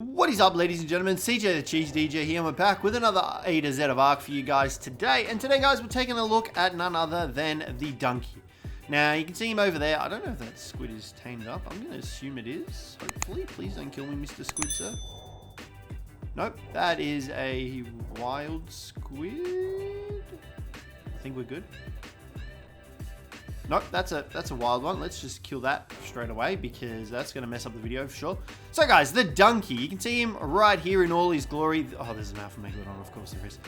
What is up, ladies and gentlemen? CJ the Cheese DJ here, and we're back with another A to Z of Ark for you guys today. And today, guys, we're taking a look at none other than the Donkey. Now, you can see him over there. I don't know if that squid is tamed up. I'm going to assume it is, hopefully. Please don't kill me, Mr. Squid, sir. Nope, that is a wild squid. I think we're good. Nope, that's a wild one. Let's just kill that straight away because that's going to mess up the video for sure. So guys, the Donkey, you can see him right here in all his glory. Oh, there's an Alpha Megalodon, of course there is.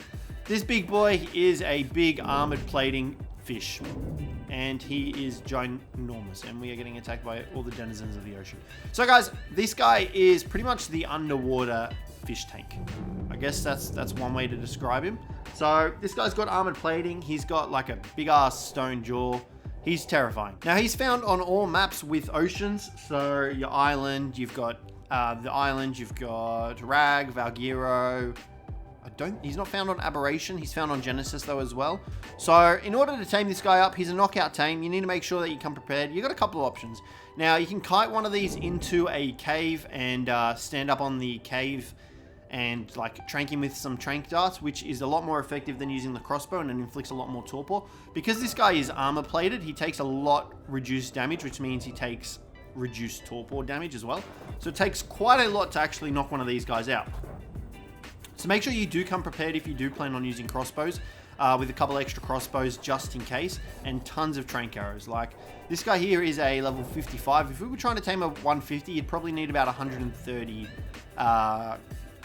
This big boy is a big armored plating fish, and he is ginormous, and we are getting attacked by all the denizens of the ocean. So guys, this guy is pretty much the underwater fish tank. I guess that's one way to describe him. So this guy's got armored plating. He's got like a big ass stone jaw. He's terrifying. Now, he's found on all maps with oceans. So your island, you've got you've got Rag, Valgiro. He's not found on Aberration. He's found on Genesis though as well. So in order to tame this guy up, he's a knockout tame. You need to make sure that you come prepared. You've got a couple of options. Now, you can kite one of these into a cave and stand up on the cave and like trank him with some trank darts, which is a lot more effective than using the crossbow and it inflicts a lot more torpor. Because this guy is armor plated, he takes a lot reduced damage, which means he takes reduced torpor damage as well. So it takes quite a lot to actually knock one of these guys out. So make sure you do come prepared if you do plan on using crossbows, with a couple extra crossbows just in case, and tons of trank arrows. Like this guy here is a level 55. If we were trying to tame a 150, you'd probably need about 130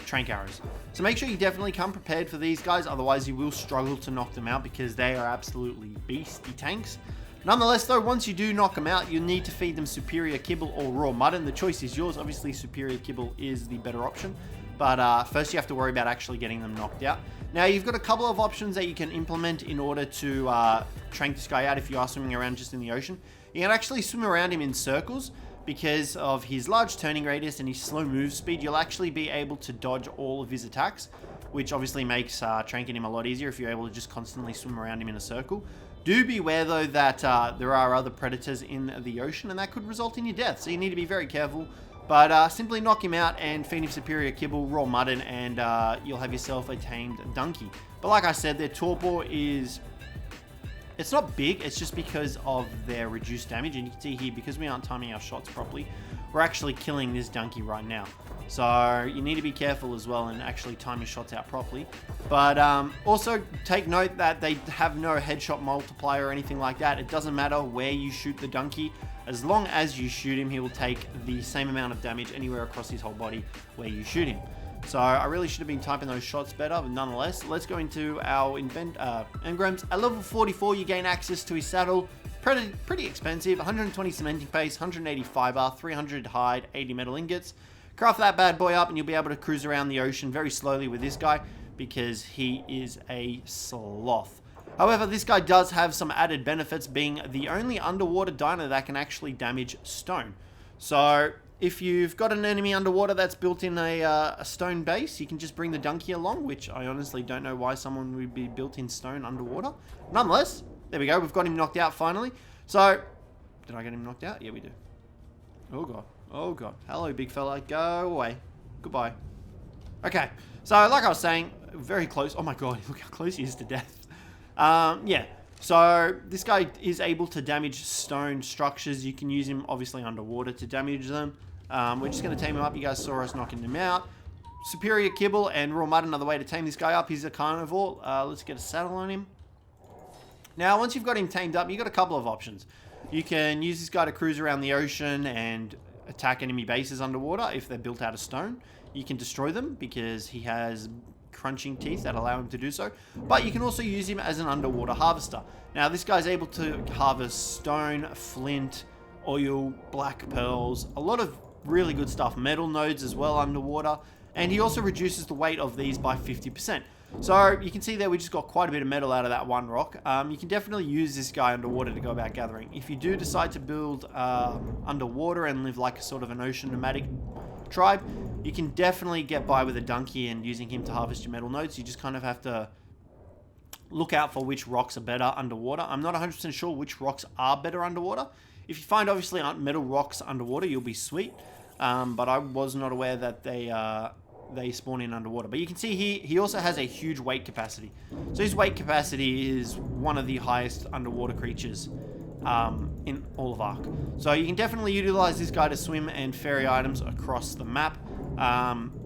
trank arrows. So make sure you definitely come prepared for these guys, otherwise you will struggle to knock them out because they are absolutely beastie tanks. Nonetheless though, once you do knock them out, you'll need to feed them superior kibble or raw mutton. The choice is yours. Obviously superior kibble is the better option, but first you have to worry about actually getting them knocked out. Now, you've got a couple of options that you can implement in order to trank this guy out if you are swimming around just in the ocean. You can actually swim around him in circles. Because of his large turning radius and his slow move speed, you'll actually be able to dodge all of his attacks, which obviously makes tranking him a lot easier if you're able to just constantly swim around him in a circle. Do beware though that there are other predators in the ocean and that could result in your death, so you need to be very careful. But simply knock him out and feed him superior kibble, raw mutton, and you'll have yourself a tamed Donkey. But like I said, their torpor is... It's not big, it's just because of their reduced damage. And you can see here, because we aren't timing our shots properly, we're actually killing this Donkey right now. So you need to be careful as well and actually time your shots out properly. But also take note that they have no headshot multiplier or anything like that. It doesn't matter where you shoot the Donkey. As long as you shoot him, he will take the same amount of damage anywhere across his whole body where you shoot him. So I really should have been typing those shots better, but nonetheless, let's go into our engrams. At level 44, you gain access to his saddle. Pretty expensive. 120 cementing paste, 180 fiber, 300 hide, 80 metal ingots. Craft that bad boy up and you'll be able to cruise around the ocean very slowly with this guy because he is a sloth. However, this guy does have some added benefits, being the only underwater dino that can actually damage stone. So if you've got an enemy underwater that's built in a stone base, you can just bring the Donkey along, which I honestly don't know why someone would be built in stone underwater. Nonetheless, there we go. We've got him knocked out finally. So, did I get him knocked out? Yeah, we do. Oh, God. Oh, God. Hello, big fella. Go away. Goodbye. Okay. So, like I was saying, very close. Oh, my God. Look how close he is to death. Yeah. So this guy is able to damage stone structures. You can use him obviously underwater to damage them. We're just going to tame him up. You guys saw us knocking him out. Superior kibble and raw mud, another way to tame this guy up. He's a carnivore. Let's get a saddle on him. Now, once you've got him tamed up, you've got a couple of options. You can use this guy to cruise around the ocean and attack enemy bases underwater if they're built out of stone. You can destroy them because he has crunching teeth that allow him to do so, but you can also use him as an underwater harvester. Now this guy's able to harvest stone, flint, oil, black pearls, a lot of really good stuff, metal nodes as well underwater, and he also reduces the weight of these by 50%. So you can see there we just got quite a bit of metal out of that one rock. You can definitely use this guy underwater to go about gathering. If you do decide to build underwater and live like a sort of an ocean nomadic tribe, you can definitely get by with a Donkey and using him to harvest your metal nodes. You just kind of have to look out for which rocks are better underwater. I'm not 100% sure which rocks are better underwater. If you find obviously metal rocks underwater, you'll be sweet. but I was not aware that they spawn in underwater. But you can see he also has a huge weight capacity. So his weight capacity is one of the highest underwater creatures in all of Ark. So you can definitely utilize this guy to swim and ferry items across the map.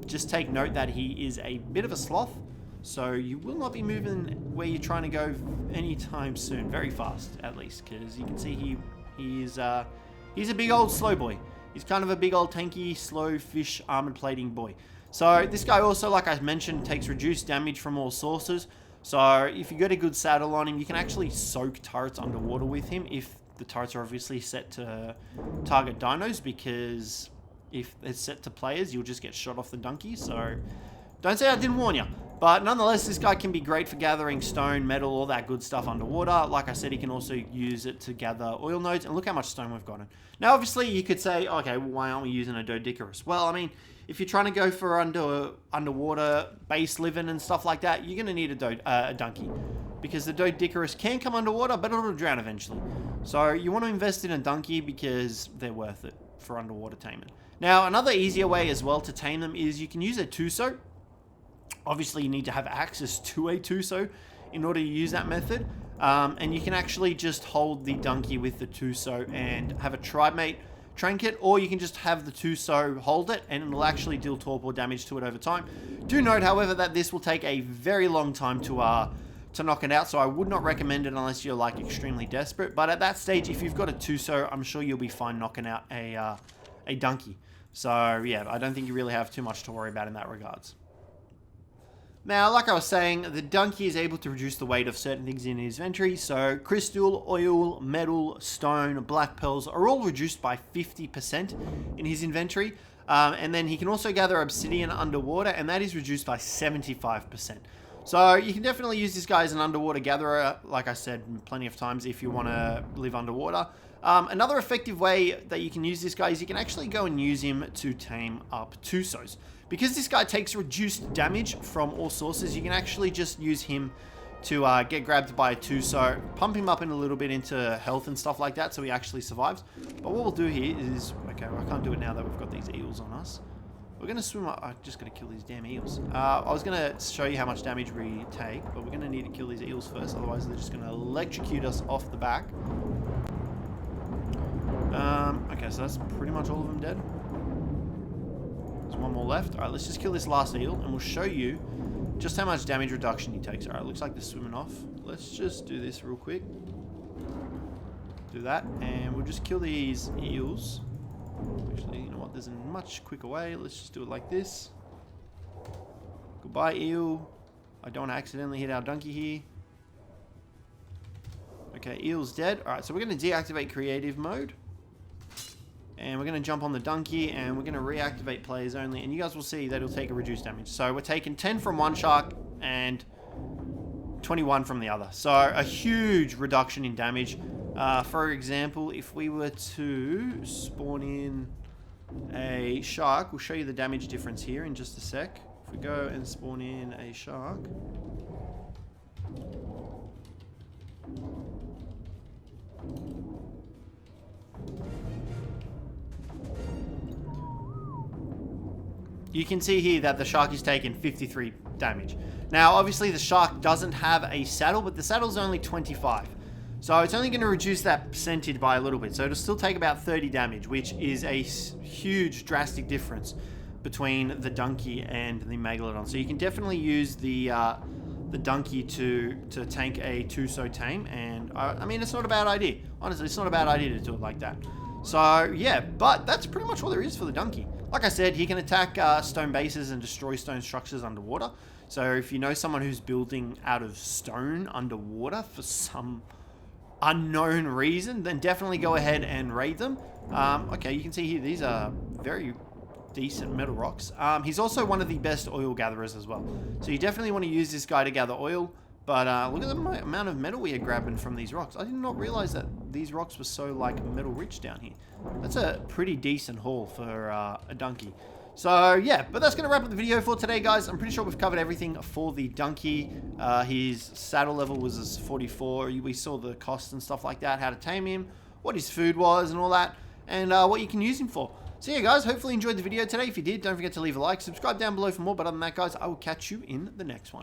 Just take note that he is a bit of a sloth, so you will not be moving where you're trying to go anytime soon, very fast at least, because you can see he's a big old slow boy. He's kind of a big old tanky, slow fish armored plating boy. So this guy also, like I mentioned, takes reduced damage from all sources. So if you get a good saddle on him, you can actually soak turrets underwater with him if the turrets are obviously set to target dinos, because if it's set to players, you'll just get shot off the donkey. So don't say I didn't warn you. But nonetheless, this guy can be great for gathering stone, metal, all that good stuff underwater. Like I said, he can also use it to gather oil nodes. And look how much stone we've gotten. Now, obviously, you could say, okay, well, why aren't we using a Doedicurus? Well, I mean, if you're trying to go for underwater base living and stuff like that, you're going to need a donkey. Because the Doedicurus can come underwater, but it'll drown eventually. So you want to invest in a donkey because they're worth it for underwater taming. Now, another easier way as well to tame them is you can use a Tuso. Obviously, you need to have access to a Tuso in order to use that method. And you can actually just hold the donkey with the Tuso and have a tribe mate trank it, or you can just have the Tuso hold it and it'll actually deal torpor damage to it over time. Do note, however, that this will take a very long time to knock it out, so I would not recommend it unless you're like extremely desperate. But at that stage, if you've got a Tuso, I'm sure you'll be fine knocking out a donkey. So yeah, I don't think you really have too much to worry about in that regards. Now, like I was saying, the donkey is able to reduce the weight of certain things in his inventory. So crystal, oil, metal, stone, black pearls are all reduced by 50% in his inventory. And then he can also gather obsidian underwater, and that is reduced by 75%. So you can definitely use this guy as an underwater gatherer, like I said plenty of times, if you want to live underwater. Another effective way that you can use this guy is you can actually go and use him to tame up Tusos. Because this guy takes reduced damage from all sources, you can actually just use him to get grabbed by a Tuso, pump him up in a little bit into health and stuff like that so he actually survives. But what we'll do here is, okay, well, I can't do it now that we've got these eels on us. We're going to swim up. I just got to kill these damn eels. I was going to show you how much damage we take, but we're going to need to kill these eels first, otherwise they're just going to electrocute us off the back. Okay, so that's pretty much all of them dead. There's one more left. Alright, let's just kill this last eel, and we'll show you just how much damage reduction he takes. Alright, looks like they're swimming off. Let's just do this real quick. Do that, and we'll just kill these eels. Actually, you know what? There's a much quicker way. Let's just do it like this. Goodbye, eel. I don't want to accidentally hit our donkey here. Okay, eel's dead. Alright, so we're going to deactivate creative mode. And we're going to jump on the donkey, and we're going to reactivate players only. And you guys will see that it'll take a reduced damage. So we're taking 10 from one shark and 21 from the other. So a huge reduction in damage. For example, if we were to spawn in a shark, we'll show you the damage difference here in just a sec. If we go and spawn in a shark. You can see here that the shark is taking 53 damage. Now, obviously, the shark doesn't have a saddle, but the saddle's only 25. So it's only going to reduce that percentage by a little bit. So it'll still take about 30 damage, which is a huge, drastic difference between the donkey and the megalodon. So you can definitely use the donkey to tank a Tuso tame. And I mean, it's not a bad idea. Honestly, it's not a bad idea to do it like that. So yeah, but that's pretty much all there is for the donkey. Like I said, he can attack stone bases and destroy stone structures underwater. So if you know someone who's building out of stone underwater for some unknown reason, then definitely go ahead and raid them. Okay, you can see here, these are very decent metal rocks. He's also one of the best oil gatherers as well. So you definitely want to use this guy to gather oil. But look at the amount of metal we are grabbing from these rocks. I did not realize that these rocks were so like metal rich down here. That's a pretty decent haul for a donkey. So yeah, but that's going to wrap up the video for today, guys. I'm pretty sure we've covered everything for the donkey. His saddle level was 44. We saw the cost and stuff like that, how to tame him, what his food was and all that, and what you can use him for. So yeah, guys, hopefully you enjoyed the video today. If you did, don't forget to leave a like, subscribe down below for more. But other than that, guys, I will catch you in the next one.